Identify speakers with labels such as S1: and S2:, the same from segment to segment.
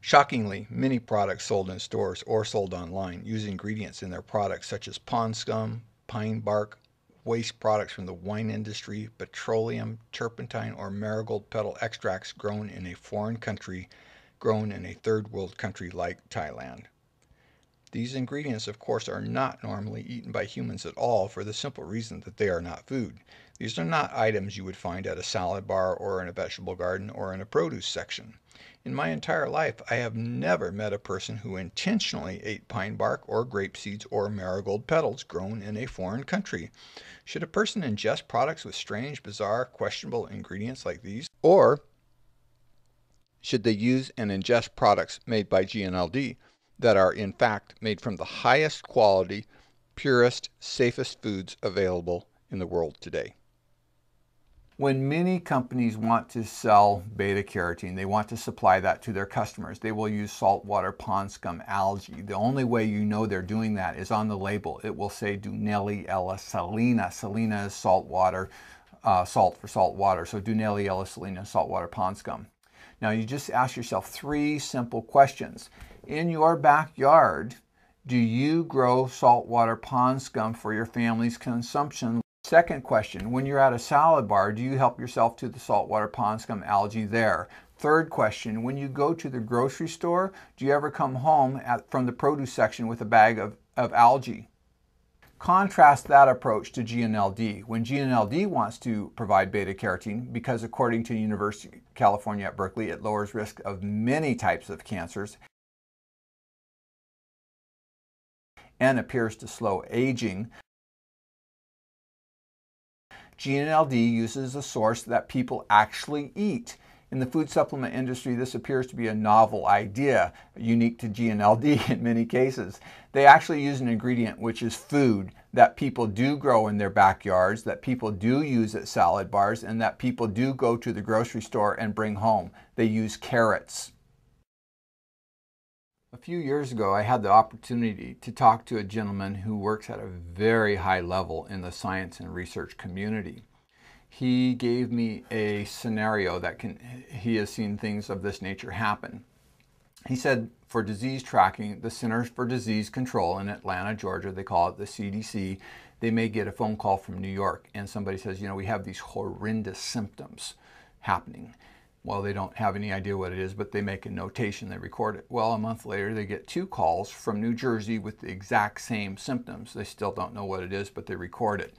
S1: Shockingly, many products sold in stores or sold online use ingredients in their products such as pond scum, pine bark, waste products from the wine industry, petroleum, turpentine, or marigold petal extracts grown in a foreign country, grown in a third world country like Thailand. These ingredients, of course, are not normally eaten by humans at all for the simple reason that they are not food. These are not items you would find at a salad bar or in a vegetable garden or in a produce section. In my entire life, I have never met a person who intentionally ate pine bark or grape seeds or marigold petals grown in a foreign country. Should a person ingest products with strange, bizarre, questionable ingredients like these? Or should they use and ingest products made by GNLD that are in fact made from the highest quality, purest, safest foods available in the world today? When many companies want to sell beta-carotene, they want to supply that to their customers. They will use saltwater pond scum algae. The only way you know they're doing that is on the label. It will say Dunelliella salina. Salina is saltwater, salt for salt water. So Dunelliella salina, saltwater pond scum. Now you just ask yourself 3 simple questions. In your backyard, do you grow saltwater pond scum for your family's consumption? Second question, when you're at a salad bar, do you help yourself to the saltwater pond scum algae there? Third question, when you go to the grocery store, do you ever come home from the produce section with a bag of algae? Contrast that approach to GNLD. When GNLD wants to provide beta-carotene, because according to the University of California at Berkeley, it lowers risk of many types of cancers and appears to slow aging, GNLD uses a source that people actually eat. In the food supplement industry, this appears to be a novel idea, unique to GNLD in many cases. They actually use an ingredient which is food that people do grow in their backyards, that people do use at salad bars, and that people do go to the grocery store and bring home. They use carrots. A few years ago, I had the opportunity to talk to a gentleman who works at a very high level in the science and research community. He gave me a scenario that he has seen things of this nature happen. He said for disease tracking, the Centers for Disease Control in Atlanta, Georgia, they call it the CDC, they may get a phone call from New York and somebody says, you know, we have these horrendous symptoms happening. Well, they don't have any idea what it is, but they make a notation, they record it. Well, a month later, they get 2 calls from New Jersey with the exact same symptoms. They still don't know what it is, but they record it.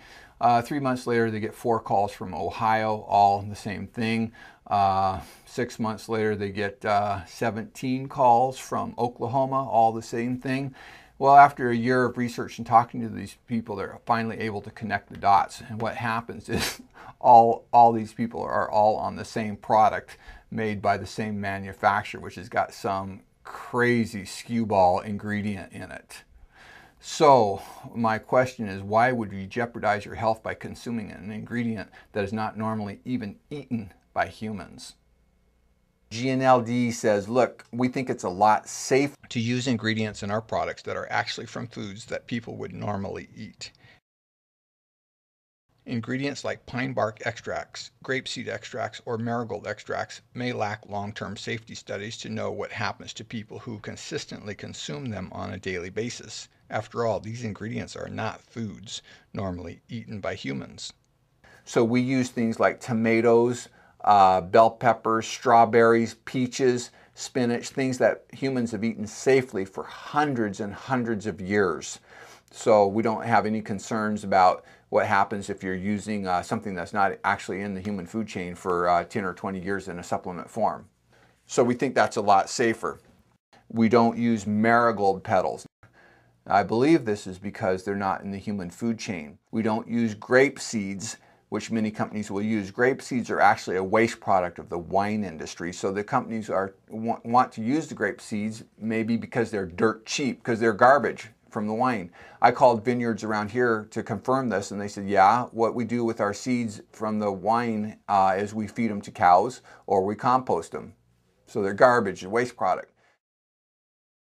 S1: 3 months later, they get 4 calls from Ohio, all the same thing. 6 months later, they get 17 calls from Oklahoma, all the same thing. Well, after a year of research and talking to these people, they're finally able to connect the dots. And what happens is all these people are all on the same product made by the same manufacturer, which has got some crazy skewball ball ingredient in it. So my question is, why would you jeopardize your health by consuming an ingredient that is not normally even eaten by humans? GNLD says, look, we think it's a lot safer to use ingredients in our products that are actually from foods that people would normally eat. Ingredients like pine bark extracts, grapeseed extracts, or marigold extracts may lack long-term safety studies to know what happens to people who consistently consume them on a daily basis. After all, these ingredients are not foods normally eaten by humans. So we use things like tomatoes, bell peppers, strawberries, peaches, spinach, things that humans have eaten safely for hundreds and hundreds of years. So we don't have any concerns about what happens if you're using something that's not actually in the human food chain for 10 or 20 years in a supplement form. So we think that's a lot safer. We don't use marigold petals. I believe this is because they're not in the human food chain. We don't use grape seeds, which many companies will use. Grape seeds are actually a waste product of the wine industry. So the companies want to use the grape seeds maybe because they're dirt cheap, because they're garbage from the wine. I called vineyards around here to confirm this, and they said, yeah, what we do with our seeds from the wine is we feed them to cows or we compost them. So they're garbage, a waste product.